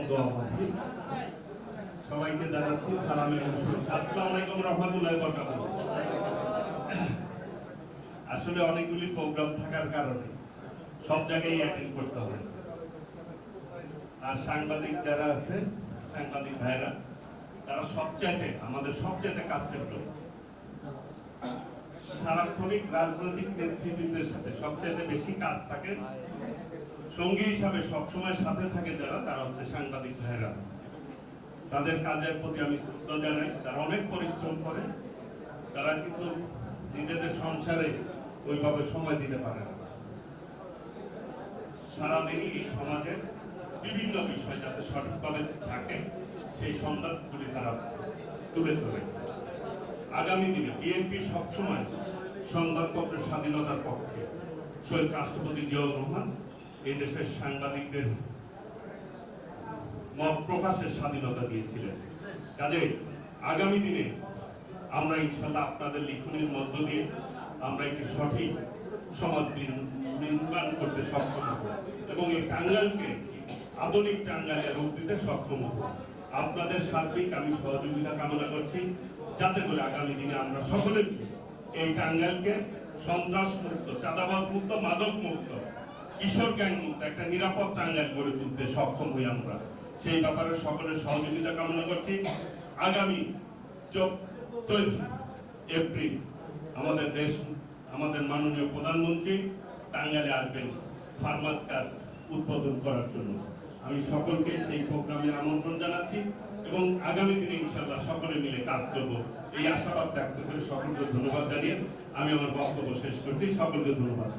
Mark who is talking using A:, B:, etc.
A: দোয়া মাহফিল। সবাইকে জানাচ্ছি সালামের আসসালামু আলাইকুম রহমতুল্লাহি ওয়া বারাকাতুহু। আসলে অনেকগুলি প্রোগ্রাম থাকার কারণে সব জায়গায় অ্যাটেন্ড করতে হবে, আর সাংবাদিক যারা আছে, সাংবাদিক ভাইরা, তারা আমাদের সবচাইতে কাছের লোক। সারাক্ষণিক রাজনৈতিক নেতৃবৃন্দের সাথে সবচাইতে বেশি কাজ থাকে, সঙ্গী হিসাবে সবসময় সাথে থাকে যারা, তারা হচ্ছে সাংবাদিক ভাইরা। তাদের কাজের প্রতি আমি শ্রদ্ধা জানাই। তারা অনেক পরিশ্রম করে, তারা কিন্তু নিজেদের সংসারে ওইভাবে সময় দিতে পারে না। সারাদিনই এই সমাজের বিভিন্ন বিষয় যাতে সঠিকভাবে থাকে সেই সংবাদগুলি তারা তুলে ধরে। আগামী দিনে বিএনপি সবসময় সংবাদপত্রের স্বাধীনতার পক্ষে। শহীদ রাষ্ট্রপতি জিয়াউর রহমান এই দেশের সাংবাদিকদের মত প্রকাশের স্বাধীনতা দিয়েছিলেন। কাজে আগামী দিনে আমরা ইনশাল্লাহ আপনাদের লিখনের মধ্য দিয়ে আমরা একটি সঠিক সমাজ নির্মাণ করতে সক্ষম হব এবং এই টাঙ্গাইলকে আধুনিক টাঙ্গাইলে রূপ দিতে সক্ষম হব। আপনাদের সার্বিক আমি সহযোগিতা কামনা করছি, যাতে করে আগামী দিনে আমরা সকলে এই টাঙ্গাইলকে সন্ত্রাস মুক্ত, চাঁদাবাজ মুক্ত, মাদক মুক্ত, কিশোর গ্যাং মুক্ত একটা নিরাপদ টাঙ্গাইল গড়ে তুলতে সক্ষম হই আমরা। সেই ব্যাপারে সকলের সহযোগিতা কামনা করছি। আগামী 14 এপ্রিল আমাদের মাননীয় প্রধানমন্ত্রী টাঙ্গাইলে আসবেন ফার্মার্স কার্ড উদ্বোধন করার জন্য। আমি সকলকে সেই প্রোগ্রামে আমন্ত্রণ জানাচ্ছি এবং আগামী দিনে ইনশাআল্লাহ সকলে মিলে কাজ করব এই আশাবাদ ব্যক্ত করে সকলকে ধন্যবাদ জানিয়ে আমি আমার বক্তব্য শেষ করছি। সকলকে ধন্যবাদ।